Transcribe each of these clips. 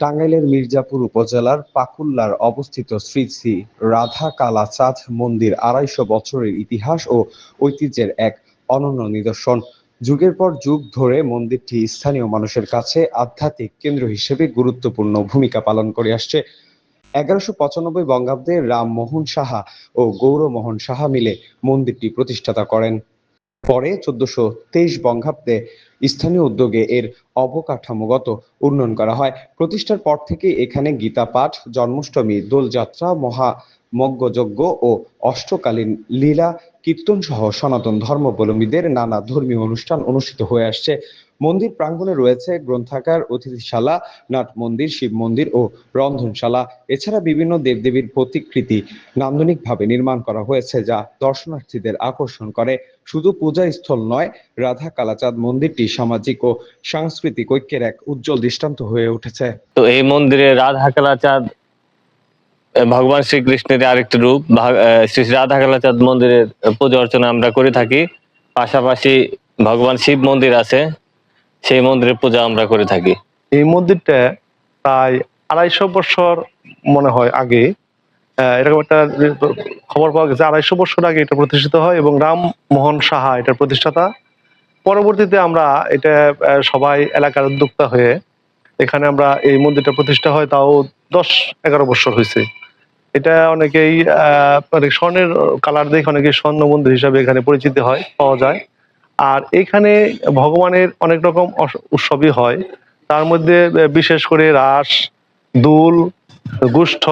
টাঙ্গাইলের মির্জাপুর উপজেলার পাকুল্লার অবস্থিত শ্রী শ্রী রাধা কালাচাঁদ মন্দির ২৫০ বছরের ইতিহাস ও ঐতিহ্যের এক অনন্য নিদর্শন। যুগের পর যুগ ধরে মন্দিরটি স্থানীয় মানুষের কাছে আধ্যাত্মিক কেন্দ্র হিসেবে গুরুত্বপূর্ণ ভূমিকা পালন করে আসছে। ১১৯৫ বঙ্গাব্দে রামমোহন সাহা ও গৌরমোহন সাহা মিলে মন্দিরটি প্রতিষ্ঠাতা করেন। পরে ১৪২৩ বঙ্গাব্দে স্থানীয় উদ্যোগে এর অবকাঠামোগত উন্নয়ন করা হয়। প্রতিষ্ঠার পর থেকে এখানে গীতা পাঠ, জন্মাষ্টমী, দোলযাত্রা, মহাযজ্ঞ ও অষ্টকালীন লীলা কীর্তন সহ সনাতন ধর্মাবলম্বীদের নানা ধর্মীয় অনুষ্ঠান অনুষ্ঠিত হয়ে আসছে। মন্দির প্রাঙ্গণে রয়েছে গ্রন্থাগার, অতিথিশালা, নাট মন্দির, শিব মন্দির ও রন্ধনশালা। এছাড়া বিভিন্ন দেবদেবীর প্রতিকৃতি নান্দনিকভাবে নির্মাণ করা হয়েছে, যা দর্শনার্থীদের আকর্ষণ করে। শুধু পূজা স্থল নয়, রাধা কালাচাঁদ মন্দিরটি সামাজিক ও সাংস্কৃতিক ঐক্যের এক উজ্জ্বল দৃষ্টান্ত হয়ে উঠেছে। তো এই মন্দিরে রাধা কালাচাঁদ ভগবান শ্রীকৃষ্ণের আরেকটি রূপ। শ্রী শ্রী রাধা কালাচাঁদ মন্দিরের পূজা অর্চনা আমরা করে থাকি। পাশাপাশি ভগবান শিব মন্দির আছে, সেই মন্দিরের পূজা আমরা করে থাকি। এই মন্দিরটা প্রায় ২৫০ বছর মনে হয় আগে, এরকম একটা খবর পাওয়া গেছে, ২৫০ বছর আগে এটা প্রতিষ্ঠিত হয় এবং রামমোহন সাহা এটার প্রতিষ্ঠাতা। পরবর্তীতে আমরা এটা সবাই এলাকার উদ্যোক্তা হয়ে এখানে আমরা এই মন্দিরটা প্রতিষ্ঠা হয়, তাও ১০-১১ বছর হয়েছে। এটা অনেকেই স্বর্ণের কালার দেখে অনেকে স্বর্ণ মন্দির হিসাবে এখানে পরিচিত হয় পাওয়া যায়। আর এখানে ভগবানের অনেক রকম উৎসবই হয়, তার মধ্যে বিশেষ করে রাস, দুল, গুষ্ঠ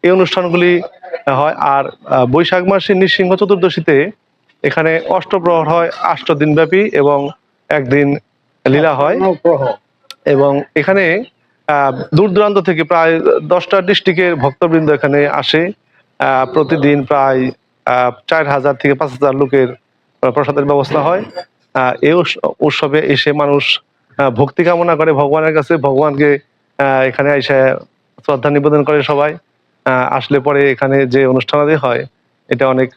এই অনুষ্ঠানগুলি হয়। আর বৈশাখ মাসে নৃসিংহ চতুর্দশীতে এখানে অষ্টপ্রহর হয় ৮ দিন ব্যাপী এবং একদিন লীলা হয়। এবং এখানে দূর দূরান্ত থেকে প্রায় ১০টা ডিস্ট্রিক্টের ভক্তবৃন্দ এখানে আসে। প্রতিদিন প্রায় ৪,০০০ থেকে ৫,০০০ লোকের প্রসাদের ব্যবস্থা হয়। এই উৎসবে এসে মানুষ ভক্তি কামনা করে ভগবানের কাছে, ভগবানকে এখানে এসে শ্রদ্ধা নিবেদন করে সবাই। আসলে পরে এখানে যে অনুষ্ঠানাদি হয় এটা অনেক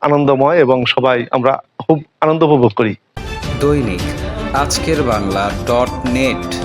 আনন্দময় এবং সবাই আমরা খুব আনন্দ উপভোগ করি। দৈনিক আজকের বাংলা .net